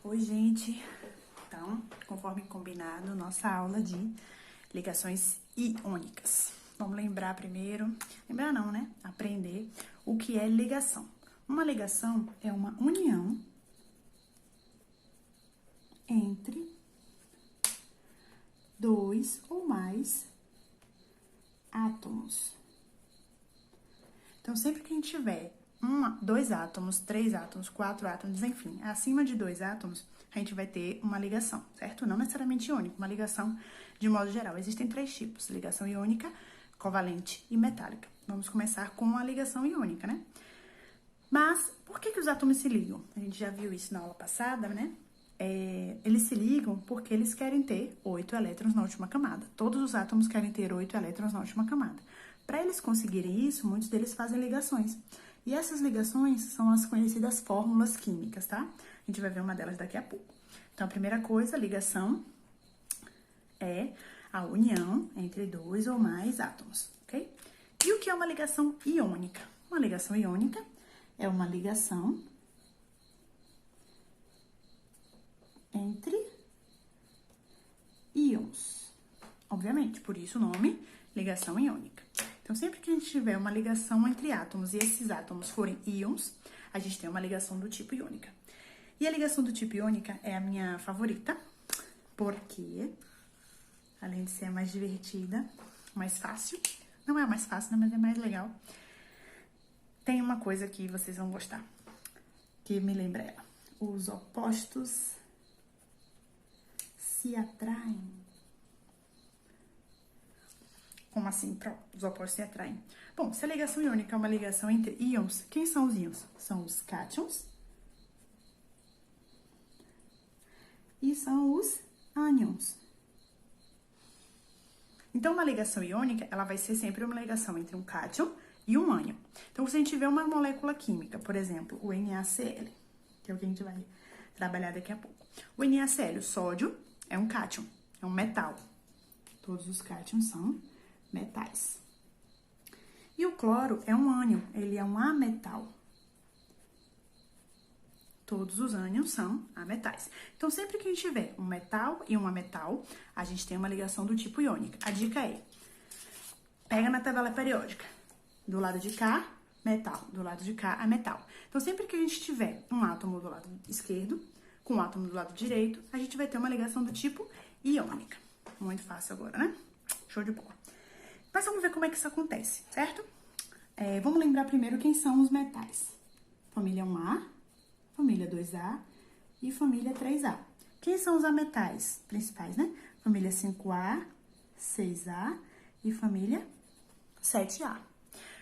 Oi, gente. Então, conforme combinado, nossa aula de ligações iônicas. Vamos lembrar primeiro, lembrar não, né? Aprender o que é ligação. Uma ligação é uma união entre dois ou mais átomos. Então, sempre que a gente tiver dois átomos, três átomos, quatro átomos, enfim, acima de dois átomos, a gente vai ter uma ligação, certo? Não necessariamente iônica, uma ligação de modo geral. Existem três tipos: ligação iônica, covalente e metálica. Vamos começar com a ligação iônica, né? Mas, por que os átomos se ligam? A gente já viu isso na aula passada, né? Eles se ligam porque eles querem ter 8 elétrons na última camada. Todos os átomos querem ter 8 elétrons na última camada. Para eles conseguirem isso, muitos deles fazem ligações. E essas ligações são as conhecidas fórmulas químicas, tá? A gente vai ver uma delas daqui a pouco. Então, a primeira coisa, ligação é a união entre dois ou mais átomos, ok? E o que é uma ligação iônica? Uma ligação iônica é uma ligação entre íons. Obviamente, por isso o nome ligação iônica. Então, sempre que a gente tiver uma ligação entre átomos e esses átomos forem íons, a gente tem uma ligação do tipo iônica. E a ligação do tipo iônica é a minha favorita, porque, além de ser a mais divertida, mais fácil, não é a mais fácil, mas é mais legal, tem uma coisa que vocês vão gostar, que me lembra ela. Os opostos se atraem. Como assim? Os opostos se atraem. Bom, se a ligação iônica é uma ligação entre íons, quem são os íons? São os cátions e são os ânions. Então, uma ligação iônica, ela vai ser sempre uma ligação entre um cátion e um ânion. Então, se a gente tiver uma molécula química, por exemplo, o NaCl, que é o que a gente vai trabalhar daqui a pouco. O NaCl, o sódio, é um cátion, é um metal. Todos os cátions são metais. E o cloro é um ânion, ele é um ametal. Todos os ânions são ametais. Então, sempre que a gente tiver um metal e um ametal, a gente tem uma ligação do tipo iônica. A dica é, pega na tabela periódica. Do lado de cá, metal. Do lado de cá, ametal. Então, sempre que a gente tiver um átomo do lado esquerdo com um átomo do lado direito, a gente vai ter uma ligação do tipo iônica. Muito fácil agora, né? Show de bola. Mas vamos ver como é que isso acontece, certo? Vamos lembrar primeiro quem são os metais. Família 1A, família 2A e família 3A. Quem são os ametais principais, né? Família 5A, 6A e família 7A.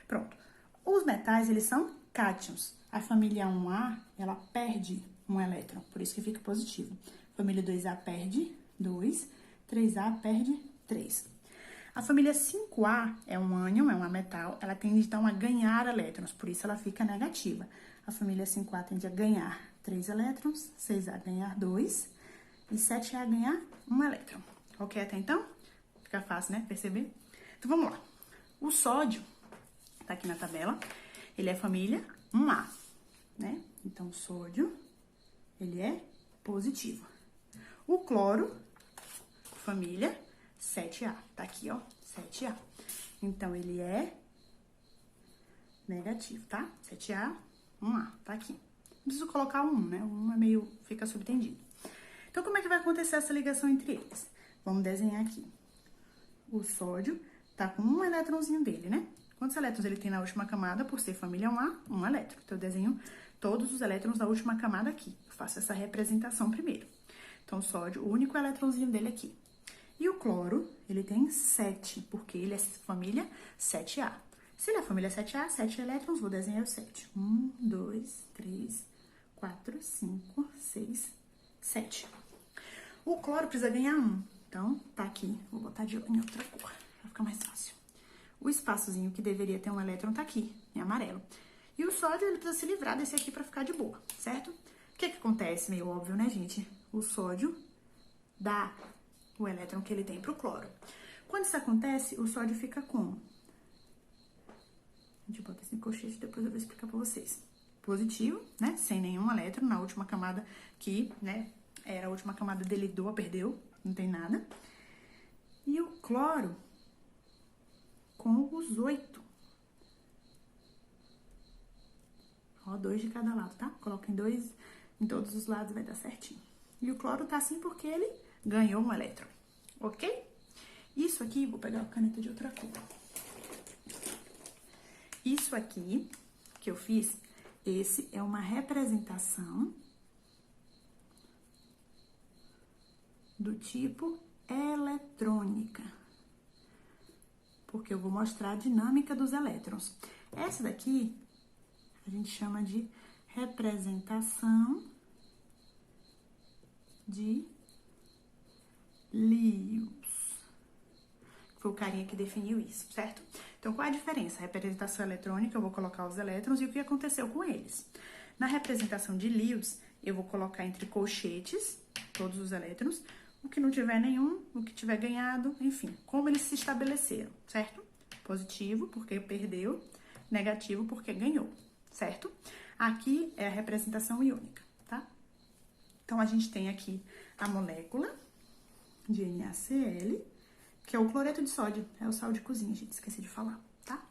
Pronto. Os metais, eles são cátions. A família 1A, ela perde um elétron, por isso que fica positivo. Família 2A perde 2, 3A perde 3. A família 5A é um ânion, é um ametal, ela tende então a ganhar elétrons, por isso ela fica negativa. A família 5A tende a ganhar 3 elétrons, 6A ganhar 2 e 7A ganhar 1 elétron. Ok até então? Fica fácil, né? Perceber? Então vamos lá. O sódio, tá aqui na tabela, ele é família 1A, né? Então o sódio, ele é positivo. O cloro, família 7A, tá aqui, ó, 7A. Então, ele é negativo, tá? 7A, 1A, tá aqui. Não preciso colocar o 1, né? O 1 é meio, fica subtendido. Então, como é que vai acontecer essa ligação entre eles? Vamos desenhar aqui. O sódio tá com um elétronzinho dele, né? Quantos elétrons ele tem na última camada? Por ser família 1A, 1 elétron. Então, eu desenho todos os elétrons da última camada aqui. Eu faço essa representação primeiro. Então, o sódio, o único elétronzinho dele aqui. E o cloro, ele tem 7, porque ele é família 7A. Se ele é família 7A, 7 elétrons, vou desenhar o 7. 1, 2, 3, 4, 5, 6, 7. O cloro precisa ganhar 1. Então, tá aqui. Vou botar de em outra cor, pra ficar mais fácil. O espaçozinho que deveria ter um elétron tá aqui, em amarelo. E o sódio, ele precisa se livrar desse aqui pra ficar de boa, certo? O que acontece? Meio óbvio, né, gente? O sódio dá o elétron que ele tem pro cloro. Quando isso acontece, o sódio fica como? A gente bota esse colchete, depois eu vou explicar pra vocês. positivo, né? Sem nenhum elétron na última camada que, né, era a última camada dele, doa, perdeu, não tem nada. E o cloro com os 8. Ó, 2 de cada lado, tá? Coloquem 2 em todos os lados, vai dar certinho. E o cloro tá assim porque ele ganhou um elétron, ok? Isso aqui, vou pegar a caneta de outra cor. Isso aqui que eu fiz, esse é uma representação do tipo eletrônica, porque eu vou mostrar a dinâmica dos elétrons. Essa daqui a gente chama de representação de Lewis. Foi o carinha que definiu isso, certo? Então, qual é a diferença? A representação eletrônica, eu vou colocar os elétrons e o que aconteceu com eles. Na representação de Lewis, eu vou colocar entre colchetes todos os elétrons, o que não tiver nenhum, o que tiver ganhado, enfim, como eles se estabeleceram, certo? Positivo, porque perdeu, negativo, porque ganhou, certo? Aqui é a representação iônica, tá? Então, a gente tem aqui a molécula de NaCl, que é o cloreto de sódio, é o sal de cozinha, gente, esqueci de falar, tá?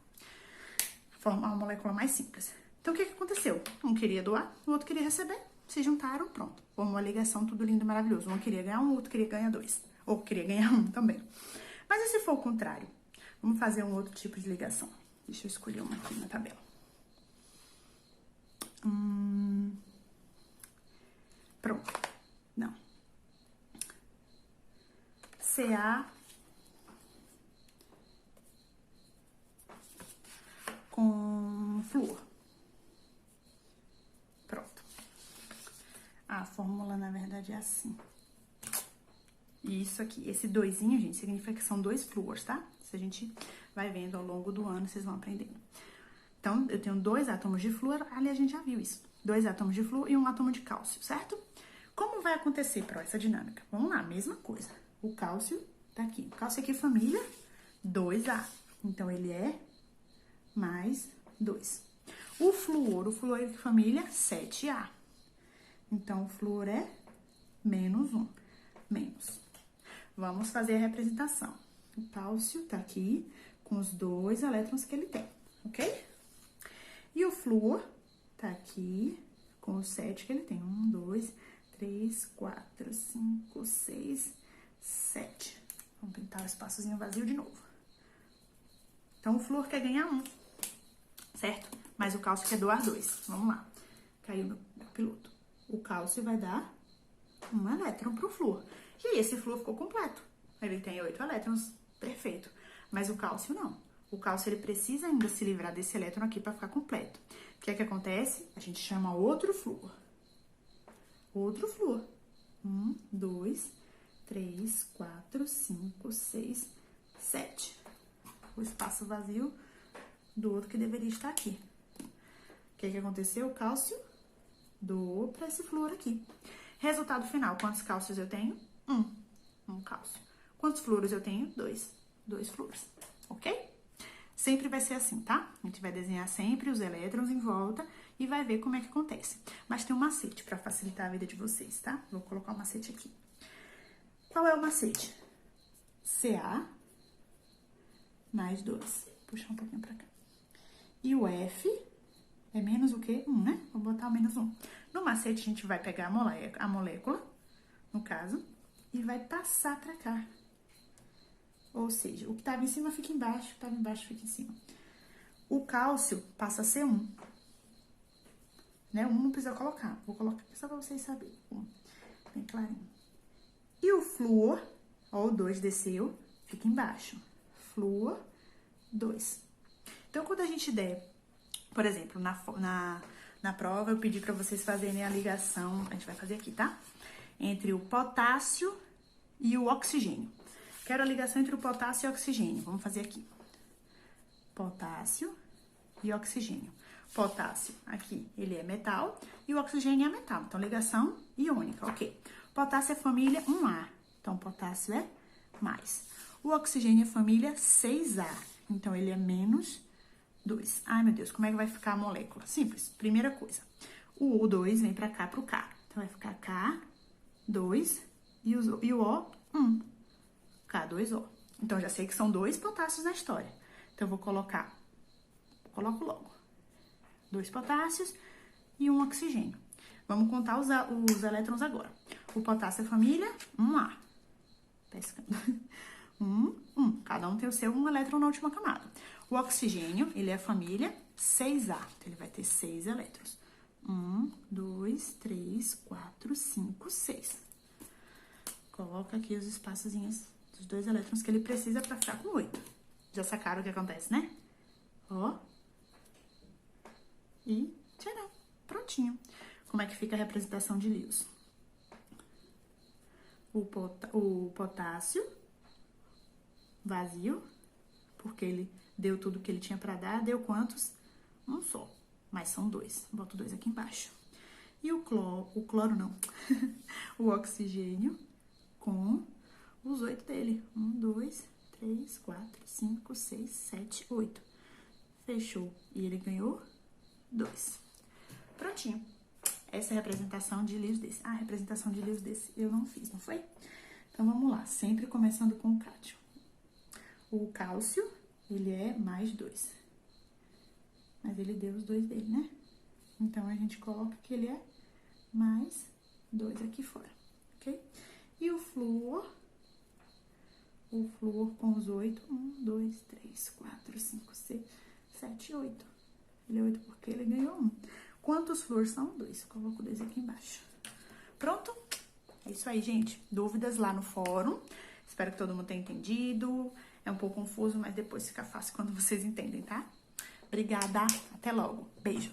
Forma uma molécula mais simples. Então, o que aconteceu? Um queria doar, o outro queria receber, se juntaram, pronto. Formou uma ligação, tudo lindo e maravilhoso. Um queria ganhar um, o outro queria ganhar 2. Ou queria ganhar um também. Mas e se for o contrário? Vamos fazer um outro tipo de ligação. Deixa eu escolher uma aqui na tabela. Pronto. Não. Ca com flúor. Pronto. A fórmula, na verdade, é assim. Isso aqui, esse doisinho, gente, significa que são 2 flúors, tá? Isso a gente vai vendo ao longo do ano, vocês vão aprendendo. Então, eu tenho 2 átomos de flúor, ali a gente já viu isso. 2 átomos de flúor e 1 átomo de cálcio, certo? Como vai acontecer, Pro, essa dinâmica? Vamos lá, mesma coisa. O cálcio tá aqui. O cálcio aqui, família, 2A. Então, ele é mais 2. O flúor aqui, família, 7A. Então, o flúor é menos 1. Menos. Vamos fazer a representação. O cálcio tá aqui com os 2 elétrons que ele tem, ok? E o flúor tá aqui com os 7 que ele tem. 1, 2, 3, 4, 5, 6, 7. Vamos pintar o espaçozinho vazio de novo. Então, o flúor quer ganhar 1, certo? Mas o cálcio quer doar 2. Vamos lá. Caiu no piloto. O cálcio vai dar 1 elétron pro flúor. E aí, esse flúor ficou completo. Ele tem 8 elétrons, perfeito. Mas o cálcio não. O cálcio, ele precisa ainda se livrar desse elétron aqui para ficar completo. O que é que acontece? A gente chama outro flúor. Outro flúor. 1, 2, 3, 4, 5, 6, 7. O espaço vazio do outro que deveria estar aqui. O que é que aconteceu? O cálcio doou para esse flúor aqui. Resultado final, quantos cálcios eu tenho? 1 cálcio. Quantos flúoros eu tenho? 2 flúoros, ok? Sempre vai ser assim, tá? A gente vai desenhar sempre os elétrons em volta e vai ver como é que acontece. Mas tem um macete para facilitar a vida de vocês, tá? Vou colocar o macete aqui. Qual é o macete? Ca mais 2. Vou puxar um pouquinho pra cá. E o F é menos o quê? 1, né? Vou botar o menos 1. No macete, a gente vai pegar a molécula, no caso, e vai passar pra cá. Ou seja, o que estava em cima fica embaixo, o que estava embaixo fica em cima. O cálcio passa a ser 1. Né? 1 não precisa colocar. Vou colocar só para vocês saberem. 1, bem clarinho. E o flúor, ó, o 2 desceu, fica embaixo. Flúor, 2. Então, quando a gente der, por exemplo, na prova, eu pedi para vocês fazerem a ligação, a gente vai fazer aqui, tá? Entre o potássio e o oxigênio. Quero a ligação entre o potássio e o oxigênio. Vamos fazer aqui. Potássio e oxigênio. Potássio, aqui, ele é metal e o oxigênio é metal. Então, ligação iônica, ok. Potássio é família 1A. Então, potássio é mais. O oxigênio é família 6A. Então, ele é menos 2. Ai, meu Deus, como é que vai ficar a molécula? Simples. Primeira coisa, o O2 vem pra cá, pro K. Então, vai ficar K2 e o O, 1. K2O. Então, eu já sei que são 2 potássios na história. Então, eu vou coloco logo 2 potássios e 1 oxigênio. Vamos contar os elétrons agora. O potássio é família 1A. Pescando. 1. Cada um tem o seu 1 elétron na última camada. O oxigênio, ele é família 6A. Então, ele vai ter 6 elétrons. 1, 2, 3, 4, 5, 6. Coloca aqui os espaçozinhos dos 2 elétrons que ele precisa para ficar com 8. Já sacaram o que acontece, né? Ó. E tcharam, prontinho. Como é que fica a representação de Lewis? O potássio vazio, porque ele deu tudo que ele tinha para dar. Deu quantos? Um só, mas são 2. Boto 2 aqui embaixo. E o cloro não. O oxigênio com os 8 dele. 1, 2, 3, 4, 5, 6, 7, 8. Fechou. E ele ganhou 2. Prontinho. Essa é a representação de Lewis desse. Ah, a representação de Lewis desse eu não fiz, não foi? Então, vamos lá. Sempre começando com o cátio. O cálcio, ele é mais 2. Mas ele deu os 2 dele, né? Então, a gente coloca que ele é mais 2 aqui fora, ok? E o flúor com os 8. 1, 2, 3, 4, 5, 6, 7, 8. Ele é 8 porque ele ganhou 1. Quantos flúores são? 2. Coloco 2 aqui embaixo. Pronto? É isso aí, gente. Dúvidas lá no fórum. Espero que todo mundo tenha entendido. É um pouco confuso, mas depois fica fácil quando vocês entendem, tá? Obrigada. Até logo. Beijo.